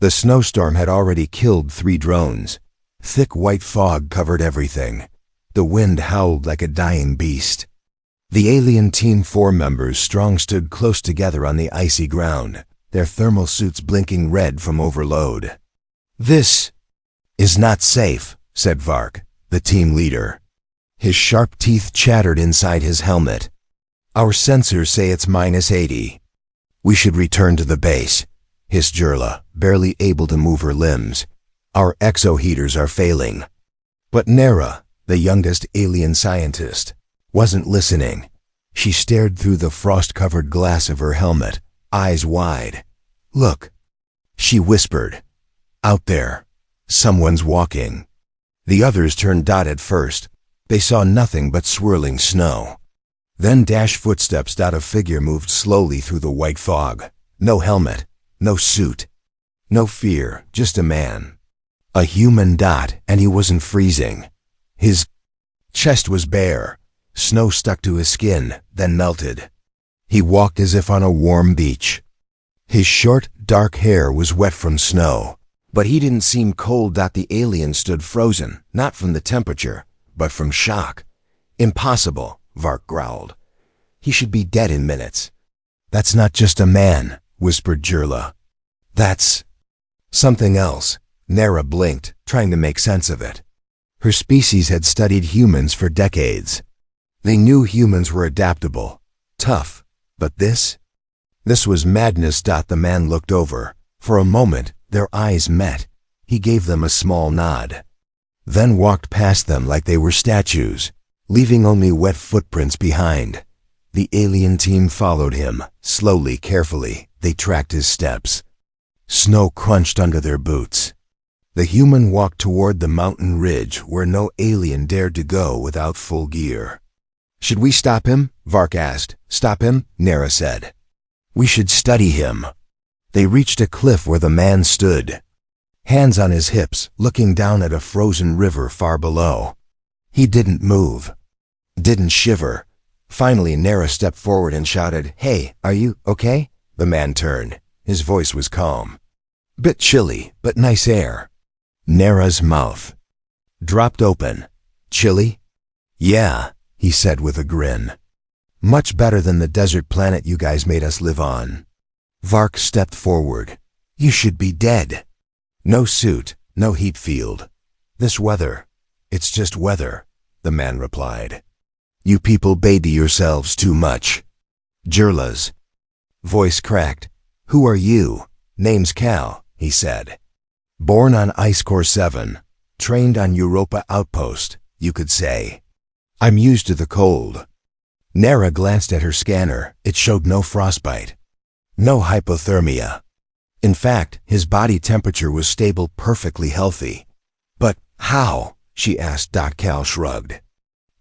The snowstorm had already killed 3 drones. Thick white fog covered everything. The wind howled like a dying beast. The alien Team 4 members strong stood close together on the icy ground, their thermal suits blinking red from overload. "This is not safe," said Vark, the team leader. His sharp teeth chattered inside his helmet. "Our sensors say it's -80. We should return to the base," hissed Jurla, barely able to move her limbs. "Our exo-heaters are failing." But Nera, the youngest alien scientist, wasn't listening. She stared through the frost-covered glass of her helmet, eyes wide. "Look," she whispered. "Out there, someone's walking." The others turned dotted first. They saw nothing but swirling snow. Then dash footsteps. A figure moved slowly through the white fog. No helmet, no suit, no fear, just a man. A human dot, and he wasn't freezing. His chest was bare. Snow stuck to his skin, then melted. He walked as if on a warm beach. His short, dark hair was wet from snow, but he didn't seem cold. The alien stood frozen, not from the temperature, but from shock. "Impossible," Vark growled. "He should be dead in minutes." "That's not just a man," whispered Jurla. "That's something else." Nera blinked, trying to make sense of it. Her species had studied humans for decades. They knew humans were adaptable, tough, but this was madness. The man looked over. For a moment, their eyes met. He gave them a small nod, then walked past them like they were statues, leaving only wet footprints behind. The alien team followed him, slowly, carefully. They tracked his steps. Snow crunched under their boots. The human walked toward the mountain ridge where no alien dared to go without full gear. "Should we stop him?" Vark asked. "Stop him?" Nera said. "We should study him." They reached a cliff where the man stood, hands on his hips, looking down at a frozen river far below. He didn't move, didn't shiver. Finally, Nera stepped forward and shouted, "Hey, are you okay?" The man turned. His voice was calm. Bit chilly, but nice air. Nera's mouth dropped open. "Chilly?" "Yeah," he said with a grin. "Much better than the desert planet you guys made us live on." Vark stepped forward. "You should be dead." "No suit, no heat field. This weather, it's just weather," the man replied. "You people bathe yourselves too much." Jurla's voice cracked. "Who are you?" "Name's Cal," he said. "Born on Ice Core 7, trained on Europa Outpost, you could say. I'm used to the cold." Nera glanced at her scanner. It showed no frostbite, no hypothermia. In fact, his body temperature was stable, perfectly healthy. "But how?" she asked. Cal shrugged.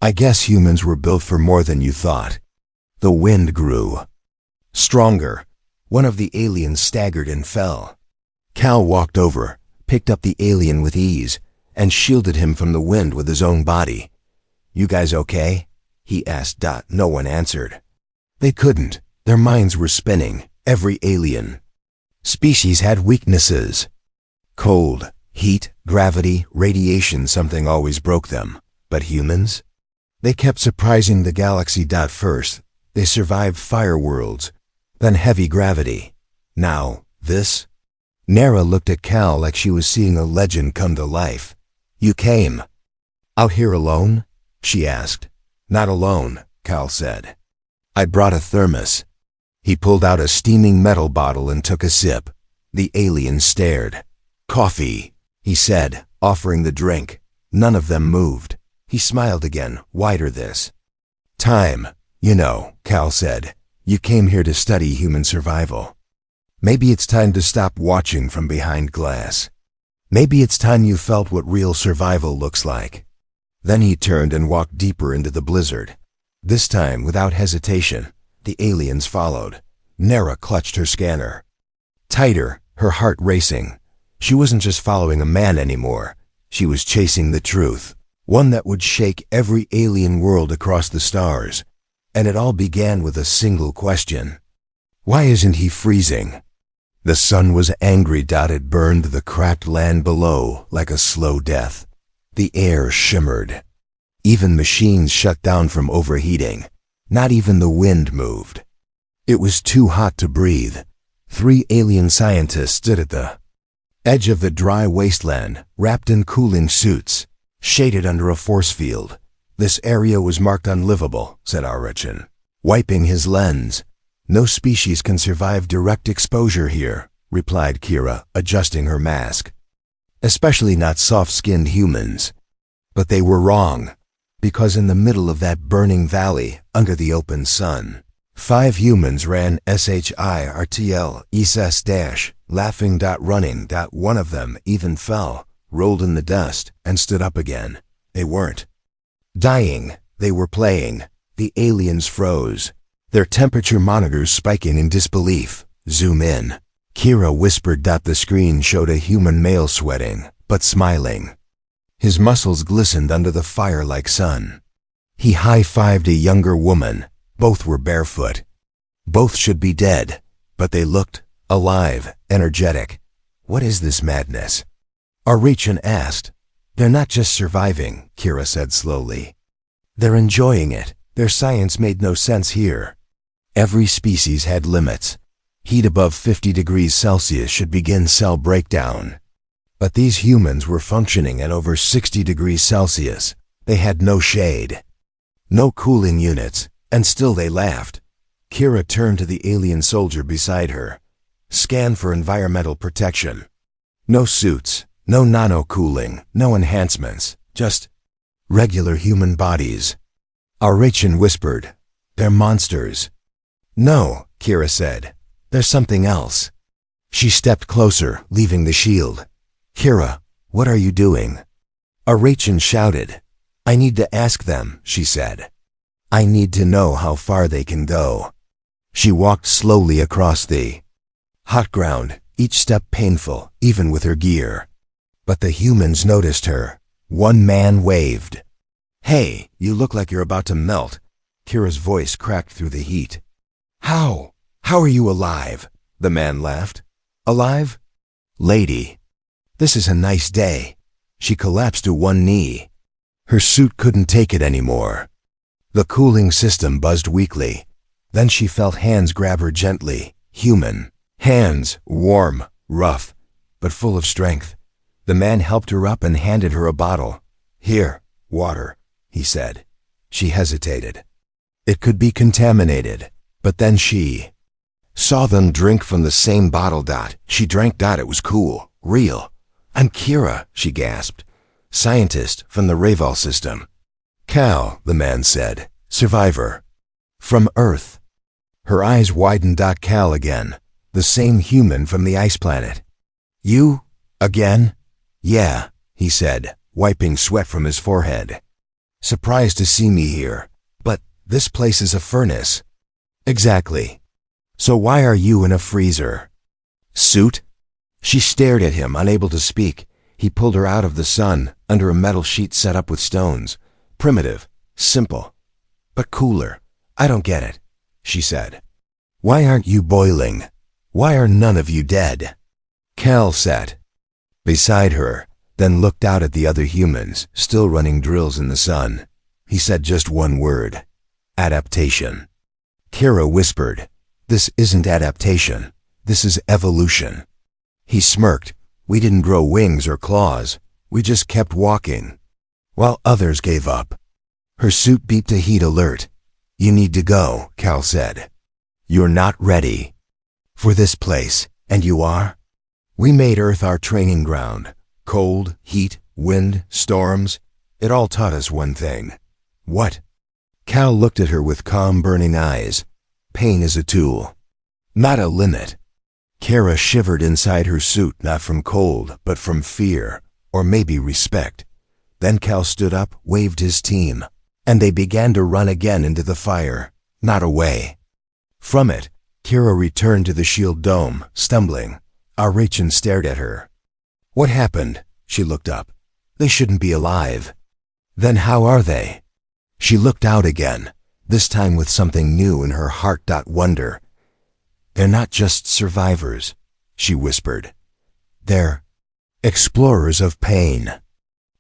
"I guess humans were built for more than you thought." The wind grew stronger. One of the aliens staggered and fell. Cal walked over, picked up the alien with ease, and shielded him from the wind with his own body. "You guys okay?" he asked. No one answered. They couldn't. Their minds were spinning. Every alien species had weaknesses. Cold, heat, gravity, radiation, something always broke them. But humans? They kept surprising the galaxy. First, they survived fire worlds, then heavy gravity. Now, this? Nera looked at Cal like she was seeing a legend come to life. "You came out here alone?" she asked. "Not alone," Cal said. "I brought a thermos." He pulled out a steaming metal bottle and took a sip. The alien stared. "Coffee," he said, offering the drink. None of them moved. He smiled again, wider this time. "You know," Cal said, "you came here to study human survival. Maybe it's time to stop watching from behind glass. Maybe it's time you felt what real survival looks like." Then he turned and walked deeper into the blizzard. This time, without hesitation, the aliens followed. Nera clutched her scanner tighter, her heart racing. She wasn't just following a man anymore. She was chasing the truth, one that would shake every alien world across the stars. And it all began with a single question. Why isn't he freezing? The sun was angry. It burned the cracked land below like a slow death. The air shimmered. Even machines shut down from overheating. Not even the wind moved. It was too hot to breathe. 3 alien scientists stood at the edge of the dry wasteland, wrapped in cooling suits, shaded under a force field. This area was marked unlivable, said Arichin, wiping his lens. No species can survive direct exposure here, replied Kira, adjusting her mask. Especially not soft-skinned humans. But they were wrong, because in the middle of that burning valley, under the open sun, 5 humans ran shirtl ESS laughing running. One of them even fell, rolled in the dust, and stood up again. They weren't dying, they were playing. The aliens froze, their temperature monitors spiking in disbelief. Zoom in. Kira whispered. The screen showed a human male sweating, but smiling. His muscles glistened under the fire like sun. He high-fived a younger woman. Both were barefoot. Both should be dead, but they looked alive, energetic. What is this madness? Arichin asked. They're not just surviving, Kira said slowly. They're enjoying it. Their science made no sense here. Every species had limits. Heat above 50 degrees Celsius should begin cell breakdown. But these humans were functioning at over 60 degrees Celsius. They had no shade, no cooling units, and still they laughed. Kira turned to the alien soldier beside her. Scan for environmental protection. No suits, no nano-cooling, no enhancements, just regular human bodies. Arichin whispered, They're monsters. No, Kira said. There's something else. She stepped closer, leaving the shield. Kira, what are you doing? Arichin shouted. I need to ask them, she said. I need to know how far they can go. She walked slowly across the hot ground, each step painful, even with her gear. But the humans noticed her. One man waved. Hey, you look like you're about to melt. Kira's voice cracked through the heat. How? How are you alive? The man laughed. Alive? Lady. This is a nice day. She collapsed to one knee. Her suit couldn't take it anymore. The cooling system buzzed weakly. Then she felt hands grab her gently, human. Hands, warm, rough, but full of strength. The man helped her up and handed her a bottle. Here, water, he said. She hesitated. It could be contaminated, but then she saw them drink from the same bottle. She drank. It was cool, real. I'm Kira, she gasped. Scientist from the Raval system. Cal, the man said. Survivor. From Earth. Her eyes widened. Cal again. The same human from the ice planet. You? Again? Yeah, he said, wiping sweat from his forehead. Surprised to see me here. But this place is a furnace. Exactly. So why are you in a freezer? Suit? She stared at him, unable to speak. He pulled her out of the sun, under a metal sheet set up with stones. Primitive, simple, but cooler. I don't get it, she said. Why aren't you boiling? Why are none of you dead? Cal sat beside her, then looked out at the other humans, still running drills in the sun. He said just one word. Adaptation. Kira whispered, This isn't adaptation. This is evolution. He smirked. We didn't grow wings or claws. We just kept walking. While others gave up. Her suit beeped a heat alert. You need to go, Cal said. You're not ready for this place, and you are? We made Earth our training ground. Cold, heat, wind, storms. It all taught us one thing. What? Cal looked at her with calm, burning eyes. Pain is a tool, not a limit. Kara shivered inside her suit, not from cold, but from fear, or maybe respect. Then Cal stood up, waved his team, and they began to run again into the fire, not away. From it, Kira returned to the shield dome, stumbling. Arichin stared at her. What happened? She looked up. They shouldn't be alive. Then how are they? She looked out again, this time with something new in her heart. Wonder. They're not just survivors, she whispered. "They're explorers of pain.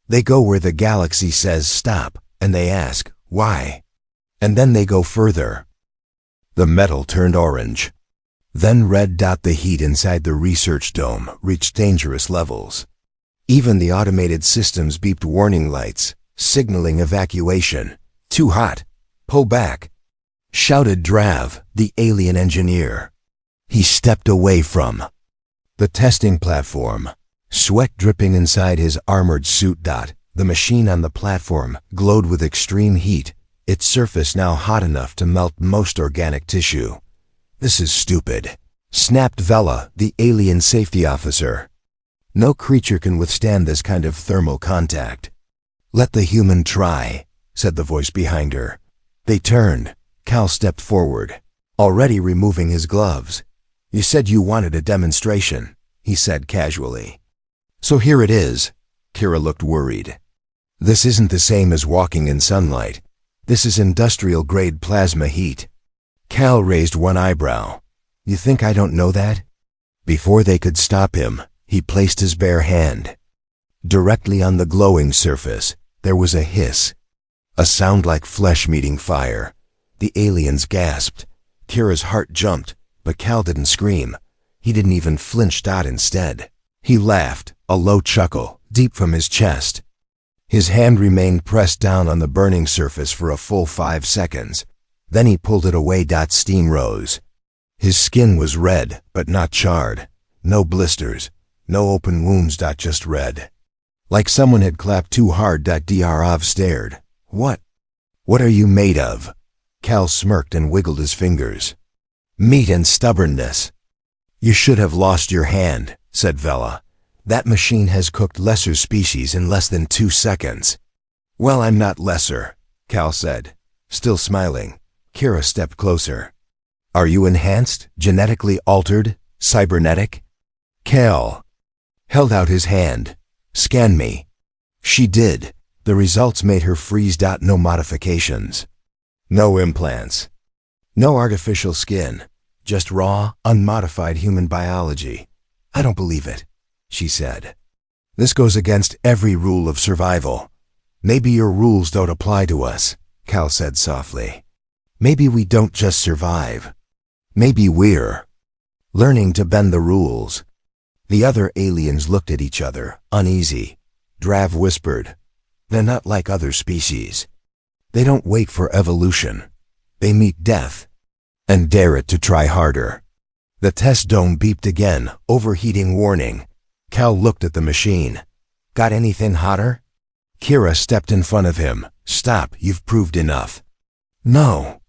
They go where the galaxy says stop, and they ask, why? And then they go further." The metal turned orange. Then red. The heat inside the research dome reached dangerous levels. Even the automated systems beeped warning lights, signaling evacuation. "Too hot. Pull back," shouted Drav, the alien engineer. He stepped away from the testing platform, sweat dripping inside his armored suit. The machine on the platform glowed with extreme heat, its surface now hot enough to melt most organic tissue. "This is stupid," snapped Vela, the alien safety officer. "No creature can withstand this kind of thermal contact." "Let the human try," said the voice behind her. They turned. Cal stepped forward, already removing his gloves. "You said you wanted a demonstration," he said casually. "So here it is." Kira looked worried. "This isn't the same as walking in sunlight. This is industrial-grade plasma heat." Cal raised one eyebrow. "You think I don't know that?" Before they could stop him, he placed his bare hand. Directly on the glowing surface, there was a hiss, a sound like flesh meeting fire. The aliens gasped. Kira's heart jumped, but Cal didn't scream. He didn't even flinch. Instead, he laughed, a low chuckle, deep from his chest. His hand remained pressed down on the burning surface for a full 5 seconds. Then he pulled it away. Steam rose. His skin was red, but not charred. No blisters, no open wounds. Just red. Like someone had clapped too hard. Drov stared. What are you made of?" Cal smirked and wiggled his fingers. "Meat and stubbornness." "You should have lost your hand," said Vela. "That machine has cooked lesser species in less than 2 seconds. "Well, I'm not lesser," Cal said, still smiling. Kira stepped closer. "Are you enhanced, genetically altered, cybernetic?" Cal held out his hand. "Scan me." She did. The results made her freeze. No modifications. No implants. No artificial skin. Just raw, unmodified human biology. "I don't believe it," she said. "This goes against every rule of survival." "Maybe your rules don't apply to us," Cal said softly. "Maybe we don't just survive. Maybe we're learning to bend the rules." The other aliens looked at each other, uneasy. Drav whispered, "They're not like other species. They don't wait for evolution. They meet death and dare it to try harder." The test dome beeped again, overheating warning. Cal looked at the machine. "Got anything hotter?" Kira stepped in front of him. "Stop, you've proved enough." "No,"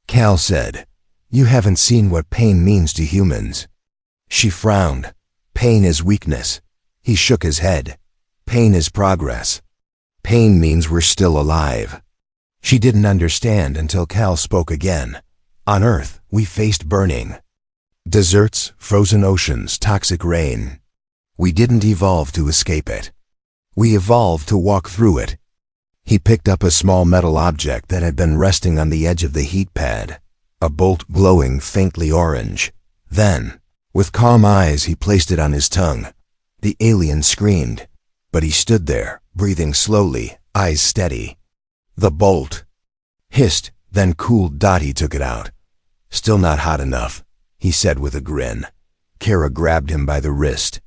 Cal said. "You haven't seen what pain means to humans." She frowned. "Pain is weakness." He shook his head. "Pain is progress. Pain means we're still alive." She didn't understand until Cal spoke again. "On Earth, we faced burning. Deserts, frozen oceans, toxic rain. We didn't evolve to escape it. We evolved to walk through it." He picked up a small metal object that had been resting on the edge of the heat pad, a bolt glowing faintly orange. Then, with calm eyes, he placed it on his tongue. The alien screamed, but he stood there, breathing slowly, eyes steady. The bolt hissed, then cooled. He took it out. "Still not hot enough," he said with a grin. Kira grabbed him by the wrist.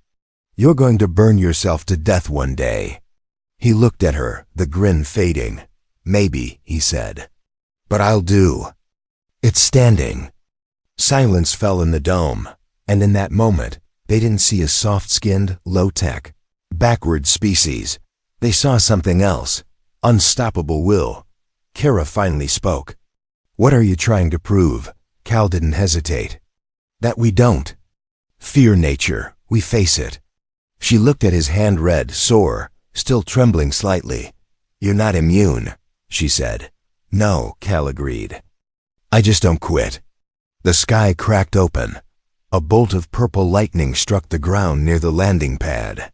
"You're going to burn yourself to death one day." He looked at her, the grin fading. "Maybe," he said. "But I'll do." "It's standing." Silence fell in the dome, and in that moment, they didn't see a soft-skinned, low-tech, backward species. They saw something else. Unstoppable will. Kira finally spoke. "What are you trying to prove?" Cal didn't hesitate. "That we don't fear nature. We face it." She looked at his hand, red, sore, still trembling slightly. "You're not immune," she said. "No," Cal agreed. "I just don't quit." The sky cracked open. A bolt of purple lightning struck the ground near the landing pad.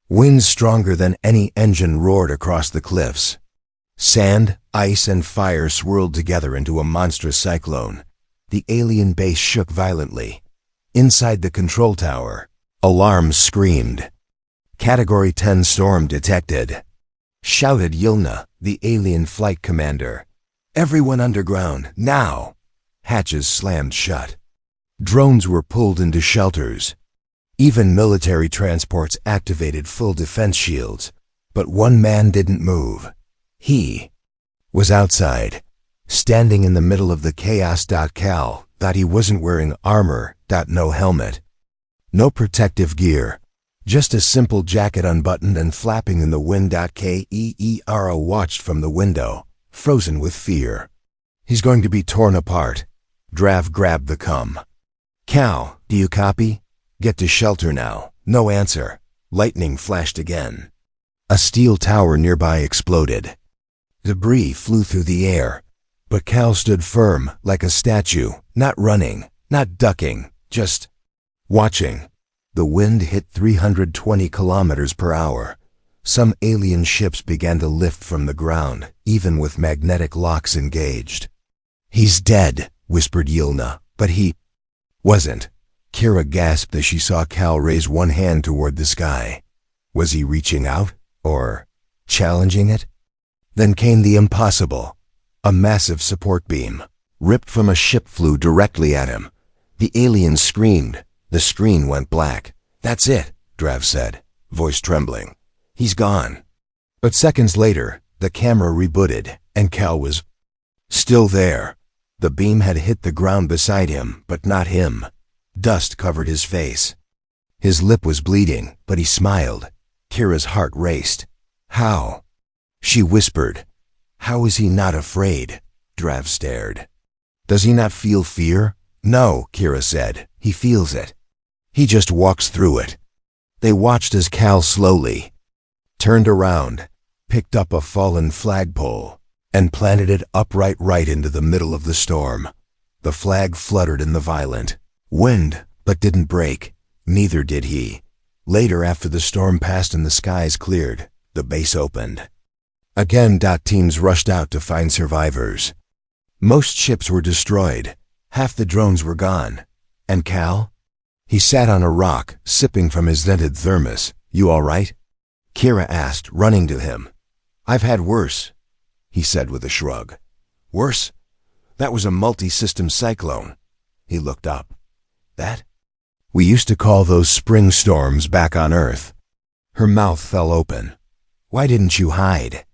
Winds stronger than any engine roared across the cliffs. Sand, ice, and fire swirled together into a monstrous cyclone. The alien base shook violently. Inside the control tower, alarms screamed. Category 10 storm detected, shouted Yelna, the alien flight commander. Everyone underground, now! Hatches slammed shut. Drones were pulled into shelters. Even military transports activated full defense shields. But one man didn't move. He was outside, standing in the middle of the chaos. Cal thought he wasn't wearing armor. No helmet. No protective gear. Just a simple jacket unbuttoned and flapping in the wind. Keira watched from the window, frozen with fear. He's going to be torn apart. Drav grabbed the cum. Cal, do you copy? Get to shelter now. No answer. Lightning flashed again. A steel tower nearby exploded. Debris flew through the air, but Cal stood firm like a statue, not running, not ducking, just watching. The wind hit 320 kilometers per hour. Some alien ships began to lift from the ground, even with magnetic locks engaged. He's dead, whispered Yelna, but he wasn't. Kira gasped as she saw Cal raise one hand toward the sky. Was he reaching out? Or challenging it? Then came the impossible. A massive support beam, ripped from a ship, flew directly at him. The alien screamed. The screen went black. That's it, Drav said, voice trembling. He's gone. But seconds later, the camera rebooted, and Cal was still there. The beam had hit the ground beside him, but not him. Dust covered his face. His lip was bleeding, but he smiled. Kira's heart raced. How? She whispered. How is he not afraid? Drav stared. Does he not feel fear? No, Kira said. He feels it. He just walks through it. They watched as Cal slowly turned around, picked up a fallen flagpole, and planted it upright right into the middle of the storm. The flag fluttered in the violent wind, but didn't break. Neither did he. Later, after the storm passed and the skies cleared, the base opened. Again, teams rushed out to find survivors. Most ships were destroyed. Half the drones were gone. And Cal? He sat on a rock, sipping from his vented thermos. You all right? Kira asked, running to him. I've had worse, he said with a shrug. Worse? That was a multi-system cyclone. He looked up. That? We used to call those spring storms back on Earth. Her mouth fell open. Why didn't you hide?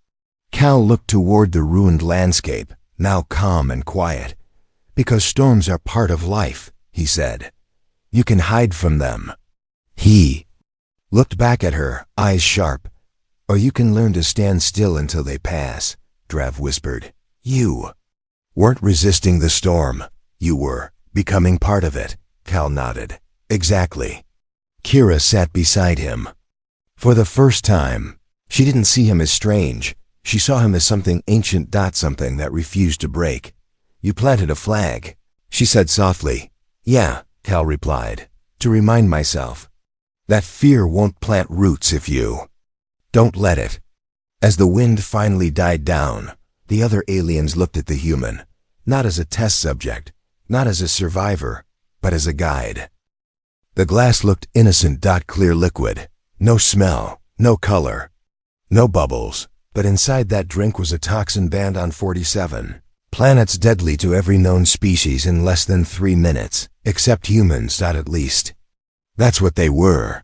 Cal looked toward the ruined landscape, now calm and quiet. Because storms are part of life, he said. You can hide from them. He looked back at her, eyes sharp. Or you can learn to stand still until they pass, Drav whispered. You weren't resisting the storm. You were becoming part of it, Cal nodded. Exactly. Kira sat beside him. For the first time, she didn't see him as strange. She saw him as something ancient. Something that refused to break. You planted a flag, she said softly. Yeah, Cal replied, to remind myself that fear won't plant roots if you don't let it. As the wind finally died down, the other aliens looked at the human, not as a test subject, not as a survivor, but as a guide. The glass looked innocent. Clear liquid, no smell, no color, no bubbles, but inside that drink was a toxin banned on 47 planets, deadly to every known species in less than 3 minutes, except humans. At least that's what they were.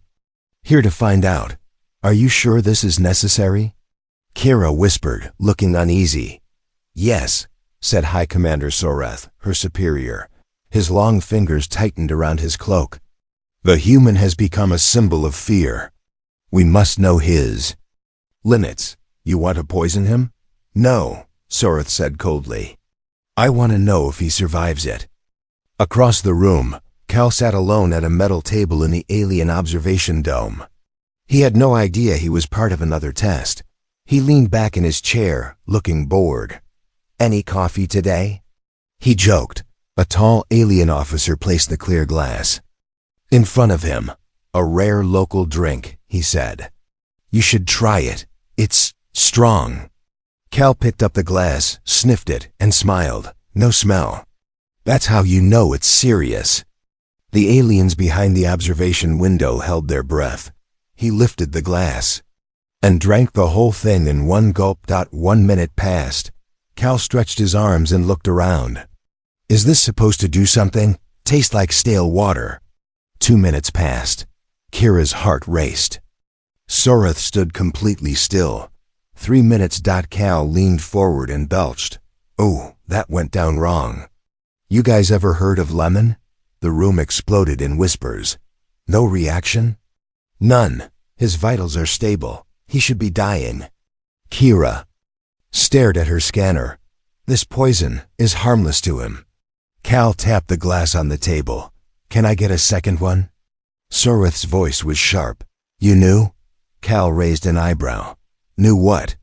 Here to find out. Are you sure this is necessary? Kira whispered, looking uneasy. Yes, said High Commander Soreth, her superior. His long fingers tightened around his cloak. The human has become a symbol of fear. We must know his limits. You want to poison him? No, Soreth said coldly. I want to know if he survives it. Across the room, Cal sat alone at a metal table in the alien observation dome. He had no idea he was part of another test. He leaned back in his chair, looking bored. Any coffee today? He joked. A tall alien officer placed the clear glass in front of him. A rare local drink, he said. You should try it. It's strong. Cal picked up the glass, sniffed it, and smiled. No smell. That's how you know it's serious. The aliens behind the observation window held their breath. He lifted the glass and drank the whole thing in one gulp. 1 minute passed. Cal stretched his arms and looked around. Is this supposed to do something? Taste like stale water. 2 minutes passed. Kira's heart raced. Sorath stood completely still. 3 minutes. Cal leaned forward and belched. Oh, that went down wrong. You guys ever heard of lemon? The room exploded in whispers. No reaction? None. His vitals are stable. He should be dying. Kira stared at her scanner. This poison is harmless to him. Cal tapped the glass on the table. Can I get a second one? Sorath's voice was sharp. You knew? Cal raised an eyebrow. Knew what?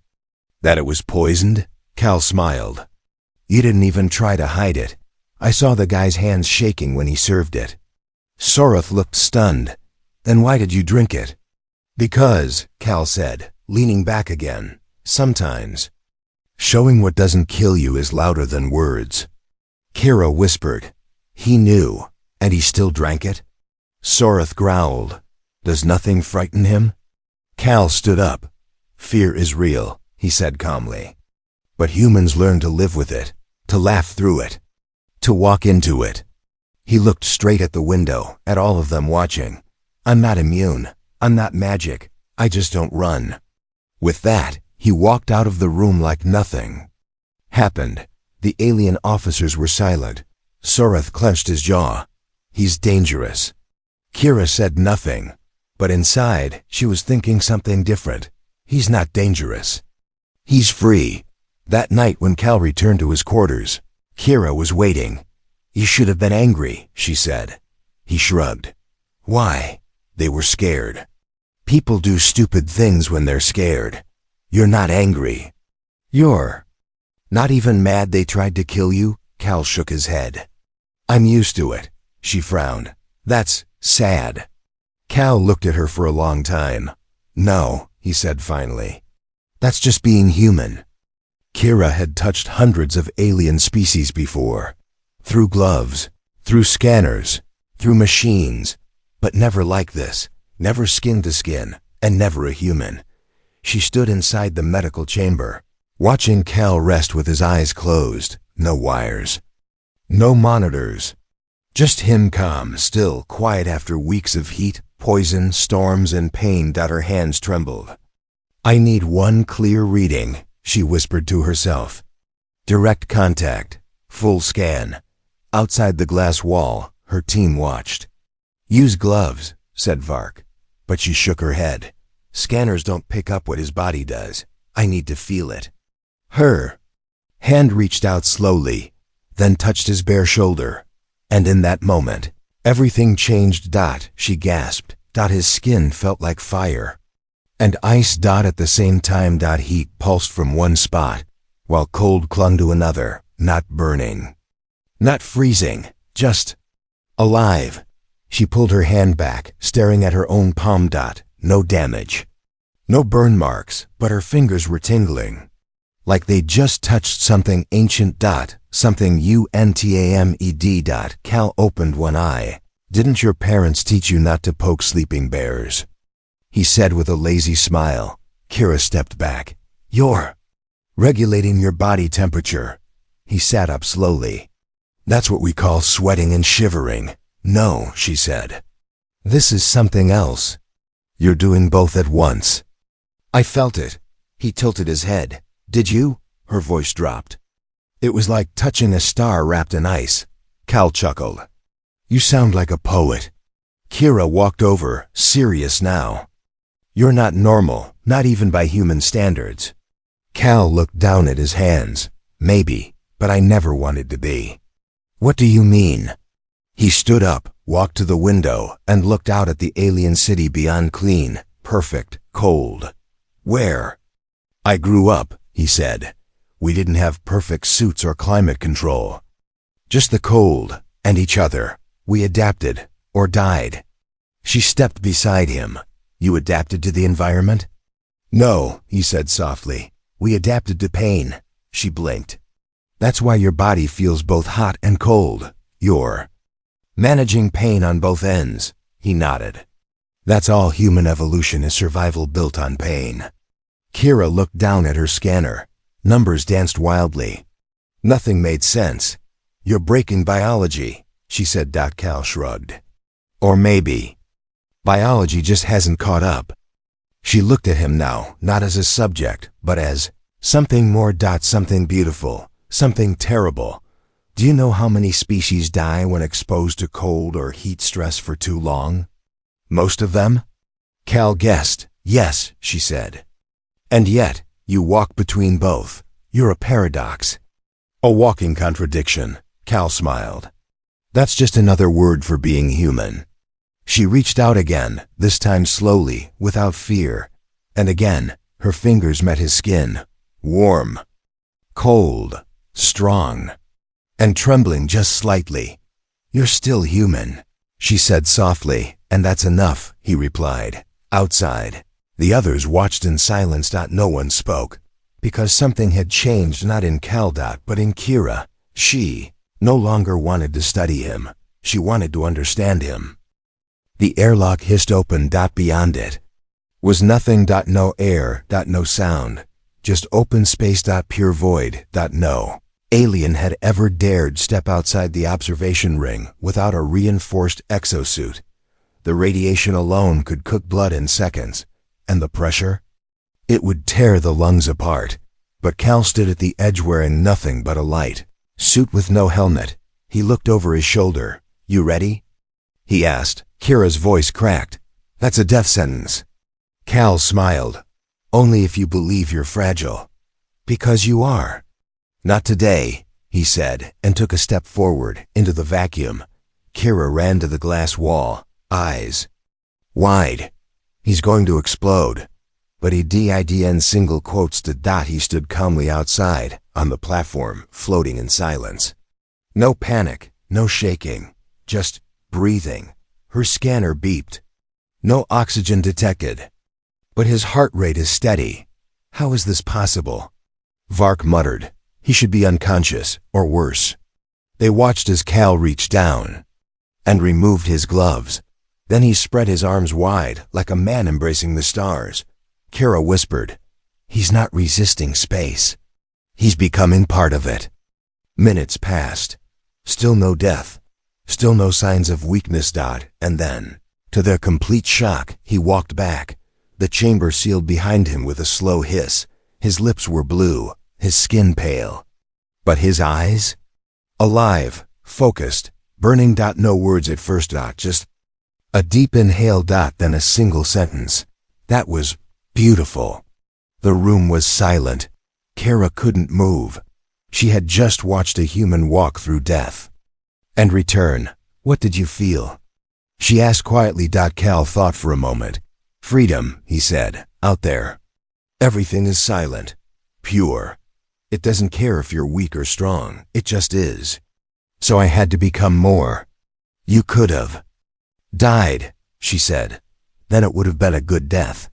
That it was poisoned? Cal smiled. You didn't even try to hide it. I saw the guy's hands shaking when he served it. Sorath looked stunned. Then why did you drink it? Because, Cal said, leaning back again. Sometimes showing what doesn't kill you is louder than words. Kira whispered. He knew, and he still drank it? Sorath growled. Does nothing frighten him? Cal stood up. Fear is real, he said calmly. But humans learn to live with it, to laugh through it, to walk into it. He looked straight at the window, at all of them watching. I'm not immune. I'm not magic. I just don't run. With that, he walked out of the room like nothing happened. The alien officers were silent. Sorath clenched his jaw. He's dangerous. Kira said nothing, but inside, she was thinking something different. He's not dangerous. He's free. That night when Cal returned to his quarters, Kira was waiting. You should have been angry, she said. He shrugged. Why? They were scared. People do stupid things when they're scared. You're not angry. You're not even mad they tried to kill you? Cal shook his head. I'm used to it, she frowned. That's sad. Cal looked at her for a long time. No, he said finally. That's just being human. Kira had touched hundreds of alien species before. Through gloves, through scanners, through machines, but never like this, never skin to skin, and never a human. She stood inside the medical chamber, watching Cal rest with his eyes closed. No wires, no monitors. Just him calm, still, quiet after weeks of heat, poison, storms, and pain. Her hands trembled. I need one clear reading, she whispered to herself. Direct contact, full scan. Outside the glass wall, her team watched. Use gloves, said Vark, but she shook her head. Scanners don't pick up what his body does. I need to feel it. Her hand reached out slowly, then touched his bare shoulder. And in that moment, everything changed. She gasped. His skin felt like fire and ice. At the same time, heat pulsed from one spot, while cold clung to another, not burning, not freezing, just alive. She pulled her hand back, staring at her own palm. No damage, no burn marks, but her fingers were tingling, like they'd just touched something ancient. Something untamed. Cal opened one eye. Didn't your parents teach you not to poke sleeping bears? He said with a lazy smile. Kira stepped back. You're regulating your body temperature. He sat up slowly. That's what we call sweating and shivering. No, she said. This is something else. You're doing both at once. I felt it. He tilted his head. Did you? Her voice dropped. It was like touching a star wrapped in ice. Cal chuckled. You sound like a poet. Kira walked over, serious now. You're not normal, not even by human standards. Cal looked down at his hands. Maybe, but I never wanted to be. What do you mean? He stood up, walked to the window, and looked out at the alien city beyond. Clean, perfect, cold. Where? I grew up, he said. We didn't have perfect suits or climate control. Just the cold, and each other. We adapted, or died. She stepped beside him. You adapted to the environment? No, he said softly. We adapted to pain. She blinked. That's why your body feels both hot and cold. You're Managing pain on both ends, he nodded. That's all human evolution is, survival built on pain. Kira looked down at her scanner. Numbers danced wildly. Nothing made sense. You're breaking biology, she said. Cal shrugged. Or maybe biology just hasn't caught up. She looked at him now, not as a subject, but as something more. Something beautiful, something terrible. Do you know how many species die when exposed to cold or heat stress for too long? Most of them? Cal guessed. Yes, she said. And yet, you walk between both. You're a paradox. A walking contradiction, Cal smiled. That's just another word for being human. She reached out again, this time slowly, without fear. And again, her fingers met his skin. Warm, cold, strong, and trembling just slightly. You're still human, she said softly. And that's enough, he replied. Outside, the others watched in silence. No one spoke, because something had changed, not in Cal, but in Kira. She no longer wanted to study him. She wanted to understand him. The airlock hissed open. Beyond it was nothing. No air. No sound. Just open space. Pure void. No alien had ever dared step outside the observation ring without a reinforced exosuit. The radiation alone could cook blood in seconds. And the pressure? It would tear the lungs apart. But Cal stood at the edge wearing nothing but a light suit with no helmet. He looked over his shoulder. You ready? He asked. Kira's voice cracked. That's a death sentence. Cal smiled. Only if you believe you're fragile. Because you are. Not today, he said, and took a step forward, into the vacuum. Kira ran to the glass wall, eyes wide. He's going to explode. But he did in single quotes. He stood calmly outside, on the platform, floating in silence. No panic, no shaking, just breathing. Her scanner beeped. No oxygen detected. But his heart rate is steady. How is this possible? Vark muttered. He should be unconscious, or worse. They watched as Cal reached down and removed his gloves. Then he spread his arms wide, like a man embracing the stars. Kira whispered, He's not resisting space. He's becoming part of it. Minutes passed. Still no death. Still no signs of weakness. And then, to their complete shock, he walked back. The chamber sealed behind him with a slow hiss. His lips were blue, his skin pale. But his eyes? Alive, focused, burning. No words at first. Just a deep inhale. Then a single sentence. That was beautiful. The room was silent. Kira couldn't move. She had just watched a human walk through death and return. What did you feel? She asked quietly. Cal thought for a moment. Freedom, he said, out there. Everything is silent, pure. It doesn't care if you're weak or strong. It just is. So I had to become more. You could have died, she said. Then it would have been a good death.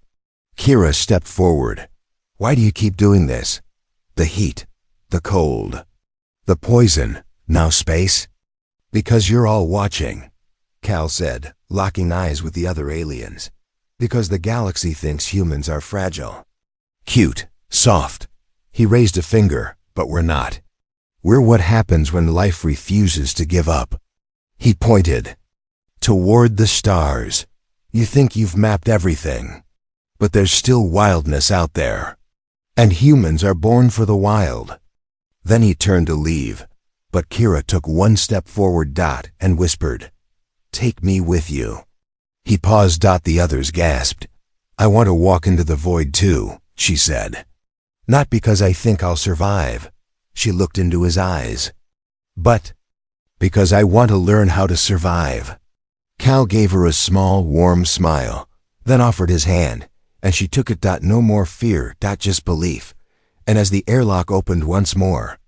Kira stepped forward. Why do you keep doing this? The heat, the cold, the poison, now space? Because you're all watching, Cal said, locking eyes with the other aliens. Because the galaxy thinks humans are fragile. Cute, soft. He raised a finger, but we're not. We're what happens when life refuses to give up. He pointed toward the stars. You think you've mapped everything, but there's still wildness out there. And humans are born for the wild. Then he turned to leave, but Kira took one step forward. And whispered, Take me with you. He paused. The others gasped. I want to walk into the void too, she said. Not because I think I'll survive. She looked into his eyes. But because I want to learn how to survive. Cal gave her a small, warm smile, then offered his hand, and she took it. No more fear, just belief. And as the airlock opened once more,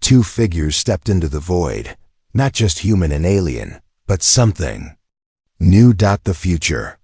two figures stepped into the void. Not just human and alien, but something new. The future.